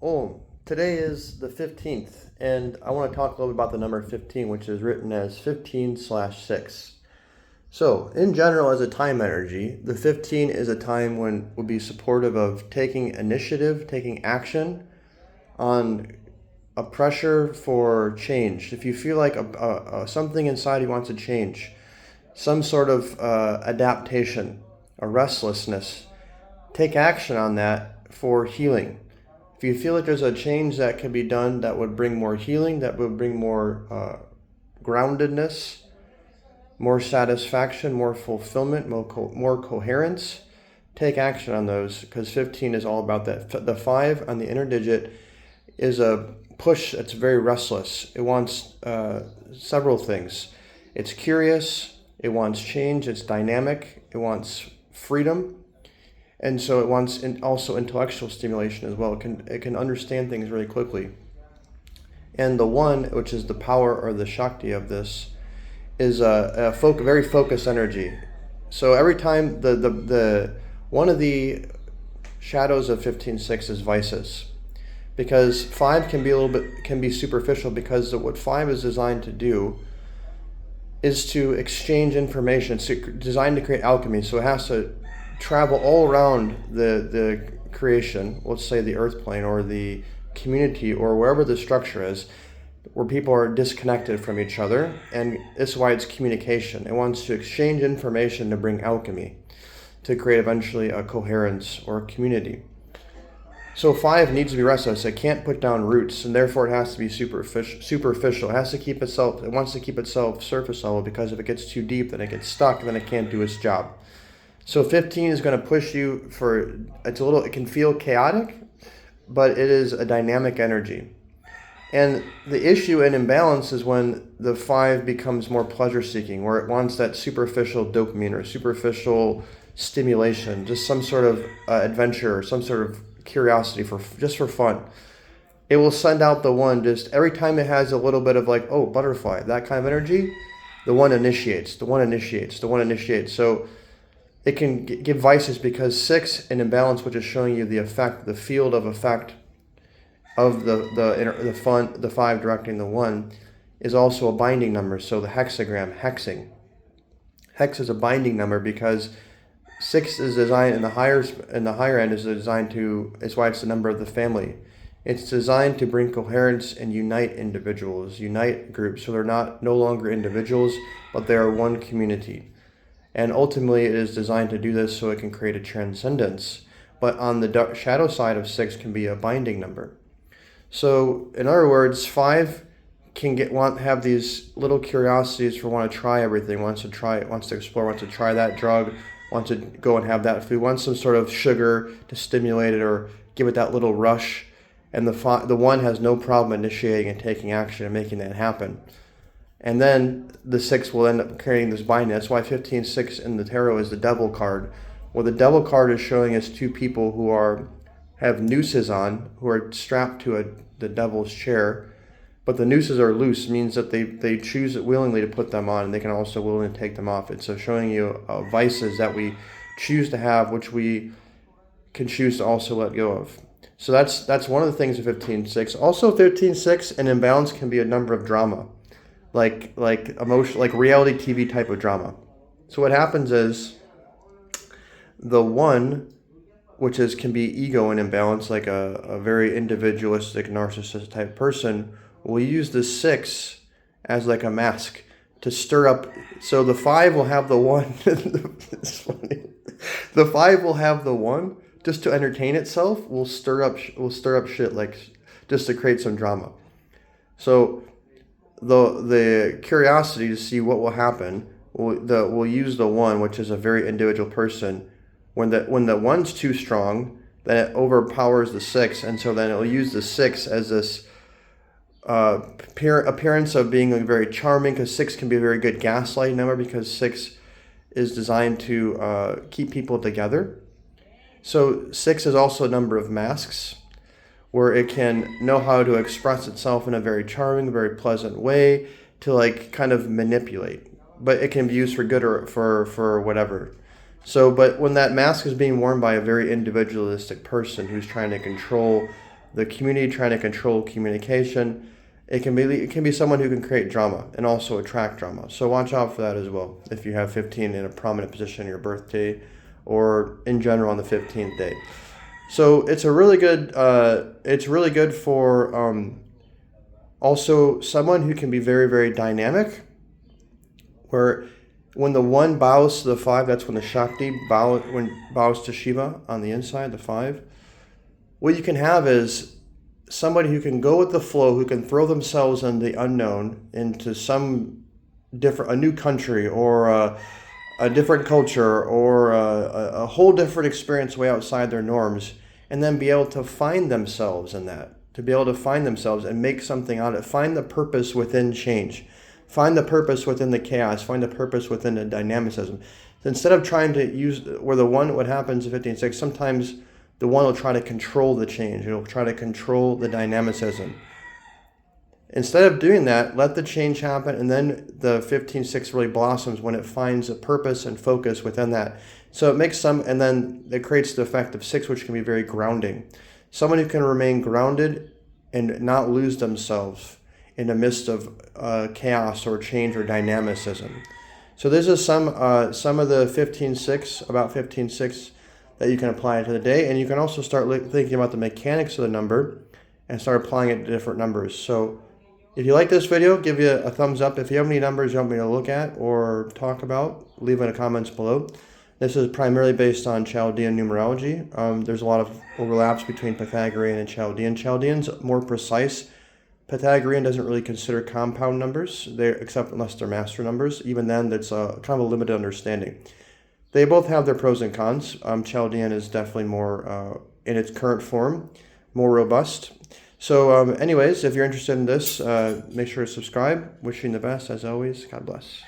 Oh, today is the 15th, and I want to talk a little bit about the number 15, which is written as 15/6. So, in general, as a time energy, the 15 is a time when would be supportive of taking initiative, taking action on a pressure for change. If you feel like something inside you wants to change, some sort of adaptation, a restlessness, take action on that for healing. If you feel like there's a change that can be done that would bring more healing, that would bring more groundedness, more satisfaction, more fulfillment, more coherence, take action on those, because 15 is all about that. The 5 on the inner digit is a push that's very restless. It wants several things. It's curious, it wants change, it's dynamic, it wants freedom, and so it wants also intellectual stimulation as well. It can understand things really quickly. And the 1, which is the power or the Shakti of this, is a very focused energy. So every time the one of the shadows of 15/6 is vices, because 5 can be superficial, because what 5 is designed to do is to exchange information. It's designed to create alchemy, so it has to travel all around the creation, let's say the earth plane or the community or wherever the structure is, where people are disconnected from each other, and this is why it's communication. It wants to exchange information to bring alchemy, to create eventually a coherence or a community. So 5 needs to be restless. It can't put down roots, and therefore it has to be superficial. It has to keep itself. It wants to keep itself surface level, because if it gets too deep, then it gets stuck, and then it can't do its job. So 15 is going to push you for. It can feel chaotic, but it is a dynamic energy. And the issue and imbalance is when the 5 becomes more pleasure-seeking, where it wants that superficial dopamine or superficial stimulation, just some sort of adventure or some sort of curiosity just for fun. It will send out the 1 just every time it has a little bit of like, oh, butterfly, that kind of energy. The 1 initiates. The 1 initiates. The 1 initiates. So it can give vices, because 6 in imbalance, which is showing you the effect, the field of effect of the 5 directing the 1, is also a binding number. So the hexagram, hexing. Hex is a binding number, because 6 is designed in the higher end is designed to. It's why it's the number of the family. It's designed to bring coherence and unite individuals, unite groups, so they're no longer individuals, but they are one community. And ultimately, it is designed to do this so it can create a transcendence. But on the shadow side of 6 can be a binding number. So, in other words, 5 can have these little curiosities for want to try everything, wants to explore, wants to try that drug, wants to go and have that food, wants some sort of sugar to stimulate it or give it that little rush. And the 1 has no problem initiating and taking action and making that happen. And then the 6 will end up creating this binding. That's why 15/6 in the tarot is the devil card. Well, the devil card is showing us 2 people who have nooses on, who are strapped to the devil's chair, but the nooses are loose, means that they choose willingly to put them on, and they can also willingly take them off. It's so showing you vices that we choose to have, which we can choose to also let go of. So that's one of the things of 15/6. Also, 15/6 and imbalance can be a number of drama, like emotion, like reality TV type of drama. So what happens is the 1, which can be ego and imbalance, like a very individualistic, narcissist type person, will use the 6 as like a mask to stir up. So the 5 will have the 1. It's funny. The 5 will have the 1 just to entertain itself. Will stir up shit, like just to create some drama. So the curiosity to see what will happen will use the 1, which is a very individual person. When the 1's too strong, then it overpowers the 6, and so then it'll use the 6 as this appearance of being very charming, because 6 can be a very good gaslight number, because 6 is designed to keep people together. So 6 is also a number of masks, where it can know how to express itself in a very charming, very pleasant way to like kind of manipulate. But it can be used for good or for whatever. So, but when that mask is being worn by a very individualistic person who's trying to control the community trying to control communication. It can be someone who can create drama and also attract drama. So watch out for that as well. If you have 15 in a prominent position on your birthday, or in general on the 15th day. So it's a really good. It's really good for also someone who can be very, very dynamic. Where when the 1 bows to the 5, that's when the Shakti bows to Shiva on the inside, the 5. What you can have is somebody who can go with the flow, who can throw themselves in the unknown, into a new country, or a different culture, or a whole different experience way outside their norms, and then be able to find themselves in that, to be able to find themselves and make something out of it, find the purpose within change, find the purpose within the chaos, find the purpose within the dynamicism. So instead of trying to use, where the 1, what happens in 15-6, sometimes the 1 will try to control the change. It'll try to control the dynamicism. Instead of doing that, let the change happen, and then the 15-6 really blossoms when it finds a purpose and focus within that. So it makes and then it creates the effect of 6, which can be very grounding. Someone who can remain grounded and not lose themselves in the midst of chaos or change or dynamicism. So this is some of the 15-6, about 15-6, that you can apply to the day. And you can also start thinking about the mechanics of the number and start applying it to different numbers. So if you like this video, give you a thumbs up. If you have any numbers you want me to look at or talk about, leave in the comments below. This is primarily based on Chaldean numerology. There's a lot of overlaps between Pythagorean and Chaldean. Chaldean's more precise. Pythagorean doesn't really consider compound numbers, except unless they're master numbers. Even then, that's kind of a limited understanding. They both have their pros and cons. Chaldean is definitely more, in its current form, more robust. So anyways, if you're interested in this, make sure to subscribe. Wishing the best, as always. God bless.